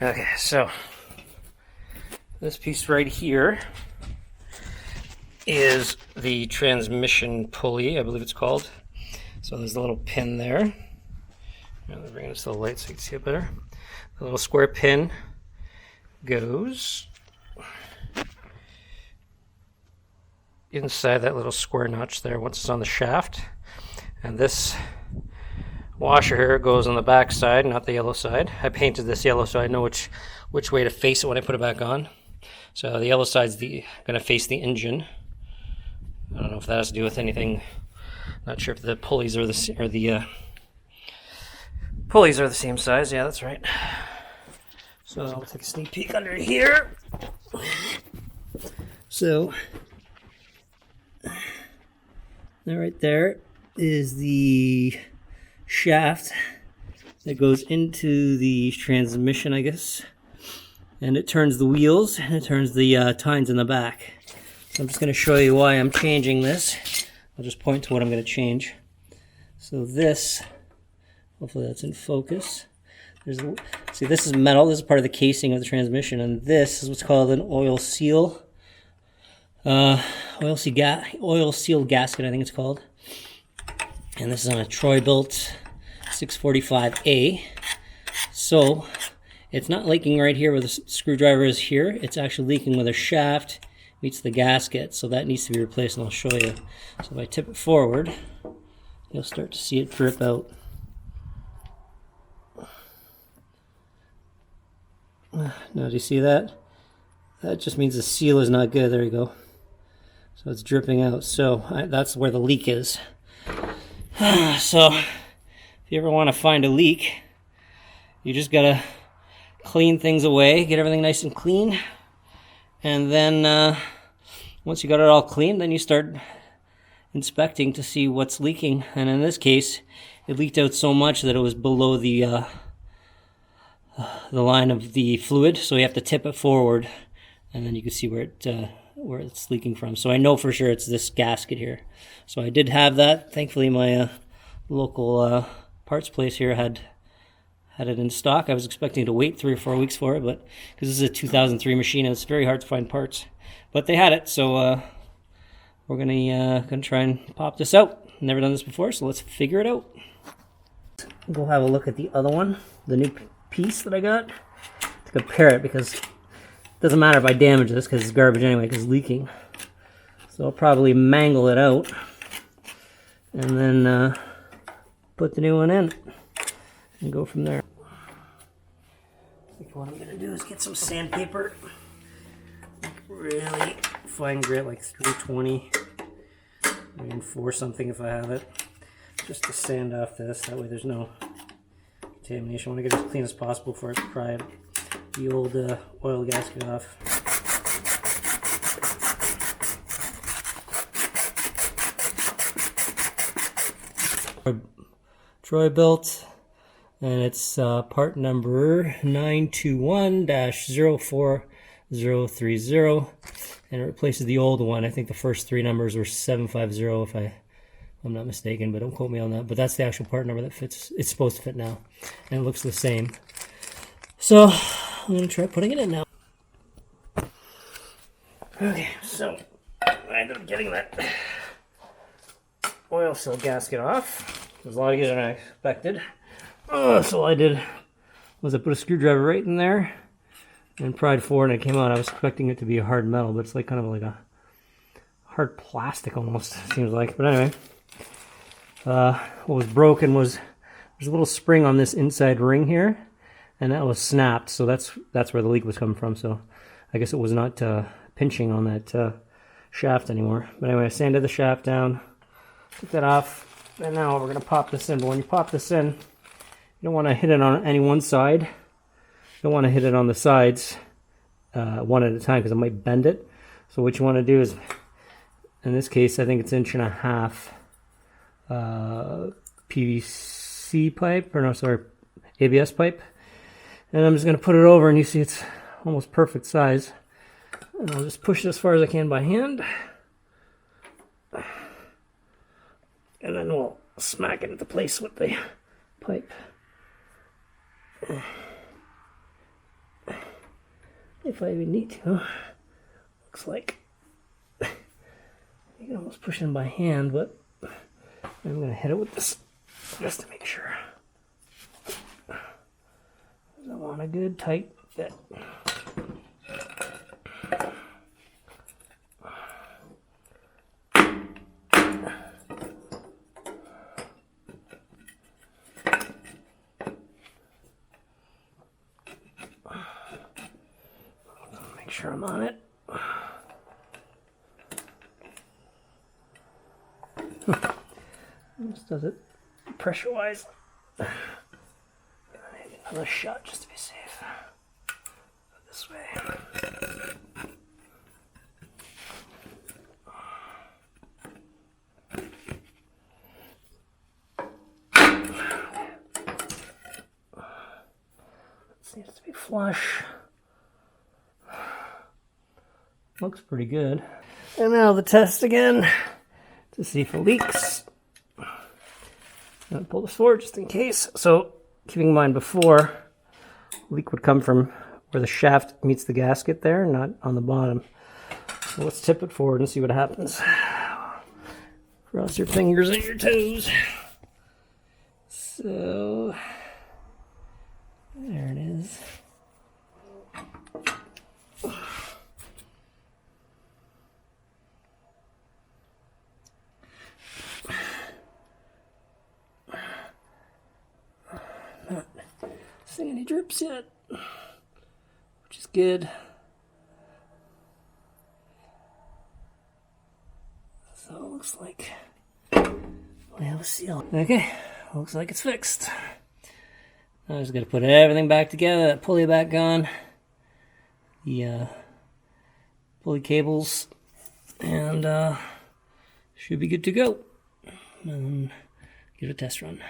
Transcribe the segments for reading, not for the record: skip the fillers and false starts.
Okay, so this piece right here is the transmission pulley, I believe it's called. So there's a little pin there. Let me bring this to the light so you can see it better. The little square pin goes inside that little square notch there once it's on the shaft. And this washer here goes on the back side, not the yellow side. I painted this yellow so I know which way to face it when I put it back on. So the yellow side's going to face the engine. I don't know if that has to do with anything. Not sure if the pulleys are the pulleys are the same size. Yeah, that's right. So I'll take a sneak peek under here. So that right there is the shaft that goes into the transmission, I guess, and it turns the wheels and it turns the tines in the back. So I'm just going to show you why I'm changing this. I'll just point to what I'm going to change. So this, hopefully that's in focus. See, this is metal. This is part of the casing of the transmission, and this is what's called an oil seal. Oil seal gasket, I think it's called. And this is on a Troy-Bilt 645A. So it's not leaking right here where the screwdriver is here. It's actually leaking where the shaft meets the gasket. So that needs to be replaced, and I'll show you. So if I tip it forward, you'll start to see it drip out. Now, do you see that? That just means the seal is not good. There you go. So it's dripping out. So that's where the leak is. So if you ever want to find a leak, you just gotta clean things away, get everything nice and clean, and then once you got it all clean, then you start inspecting to see what's leaking. And in this case, it leaked out so much that it was below the line of the fluid, so you have to tip it forward, and then you can see where it's leaking from. So I know for sure it's this gasket here. So I did have that. Thankfully, my local parts place here had it in stock. I was expecting to wait 3 or 4 weeks for it, but because this is a 2003 machine, and it's very hard to find parts. But they had it, so we're gonna try and pop this out. Never done this before, so let's figure it out. Go have a look at the other one, the new piece that I got, to compare it, because it doesn't matter if I damage this because it's garbage anyway, because it's leaking. So I'll probably mangle it out and then put the new one in and go from there. I think what I'm going to do is get some sandpaper, like really fine grit, like 320, and 4 something if I have it, just to sand off this. That way there's no contamination. I want to get it as clean as possible before I pry the old oil gasket off. Troy-Bilt, and it's part number 921-04030, and it replaces the old one. I think the first 3 numbers were 750 if I'm not mistaken, but don't quote me on that. But that's the actual part number that fits. It's supposed to fit now, and it looks the same. So I'm going to try putting it in now. Okay, so I ended up getting that oil seal gasket off. It was a lot easier than I expected. So all I did was I put a screwdriver right in there and pried forward, and it came out. I was expecting it to be a hard metal, but it's like kind of like a hard plastic almost, it seems like. But anyway, what was broken was there's a little spring on this inside ring here, and that was snapped. So that's where the leak was coming from. So I guess it was not pinching on that shaft anymore. But anyway, I sanded the shaft down, took that off. And now we're going to pop this in. But when you pop this in, you don't want to hit it on any one side. You don't want to hit it on the sides one at a time, because it might bend it. So what you want to do is, in this case, I think it's 1.5 inch PVC pipe, or no, sorry, ABS pipe. And I'm just going to put it over, and you see it's almost perfect size. And I'll just push it as far as I can by hand. And then we'll smack it into place with the pipe. if I even need to. Looks like you can almost push in by hand, but I'm going to hit it with this just to make sure. I want a good tight fit. Make sure I'm on it. This does it pressure-wise. Another shot just to be safe. This way. Seems to be flush. Looks pretty good. And now the test again to see if it leaks. I'm gonna pull this forward just in case. So keeping in mind before, leak would come from where the shaft meets the gasket there, not on the bottom. So let's tip it forward and see what happens. Cross your fingers and your toes. So there it is. Not seeing any drips yet, which is good. So it looks like we have a seal. Okay, looks like it's fixed. Now I just got to put everything back together. That pulley back on, the pulley cables, and should be good to go. And give it a test run.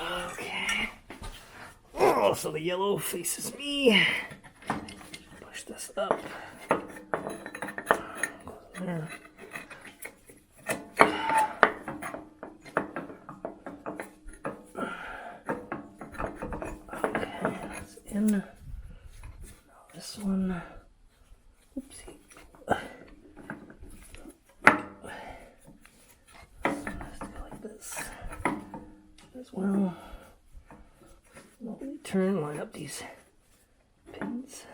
Okay. Oh, so the yellow faces me. Push this up. There. Okay, that's in. Now this one. Oopsie. This one has to go like this as well. Turn, line up these pins.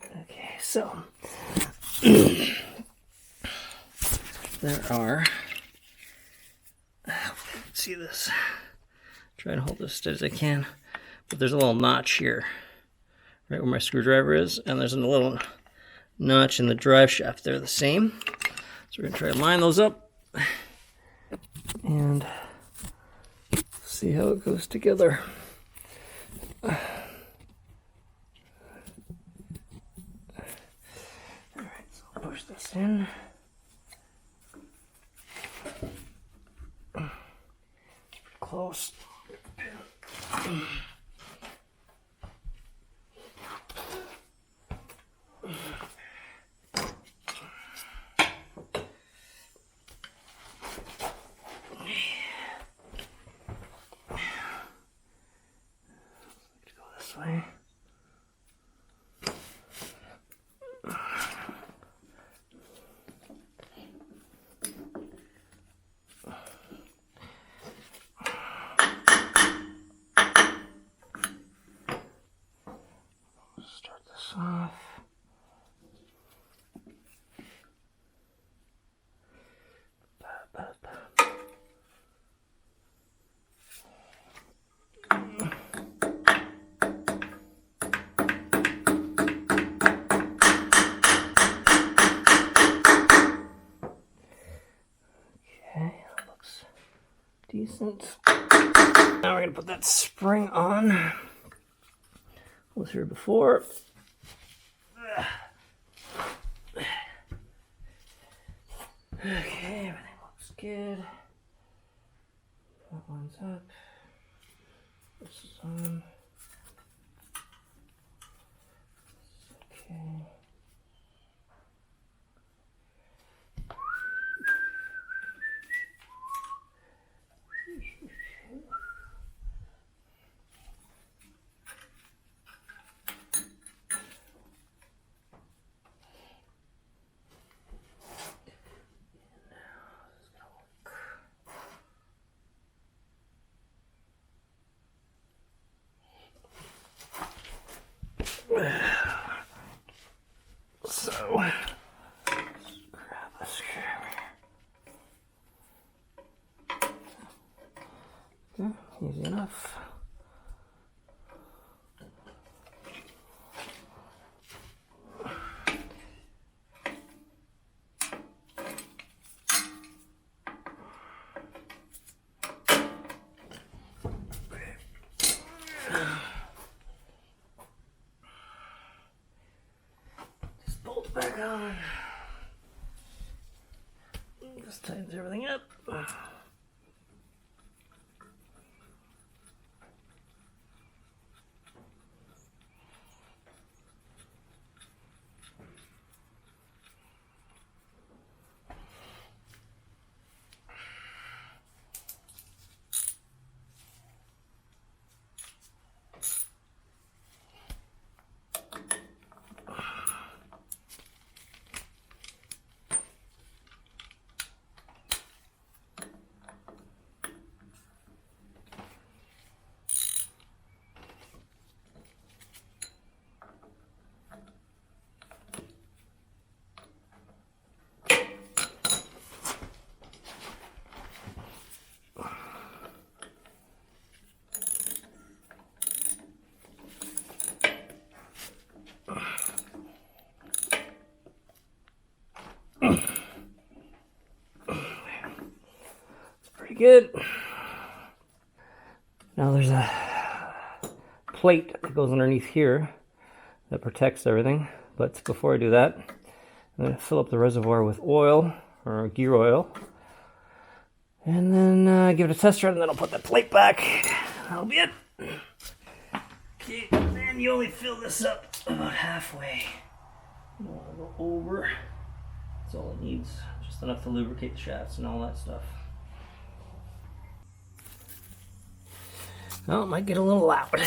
Okay, so there are, see this, try to hold this as steady as I can, but there's a little notch here, right where my screwdriver is, and there's a little notch in the drive shaft. They're the same. So we're going to try to line those up and see how it goes together. Alright, so I'll push this in. It's pretty close. Way. Okay, that looks decent. Now we're gonna put that spring on. Was here before. Okay, everything looks good. That one's up. This is on. Okay. So, grab a screwdriver. Okay, easy enough. Just bolt back on. Just tightens everything up. Pretty good. Now there's a plate that goes underneath here that protects everything. But before I do that, I'm going to fill up the reservoir with oil or gear oil. And then give it a test run, and then I'll put that plate back. That'll be it. Okay, and you only fill this up about halfway. You don't want to go over. That's all it needs. Just enough to lubricate the shafts and all that stuff. Well, it might get a little loud.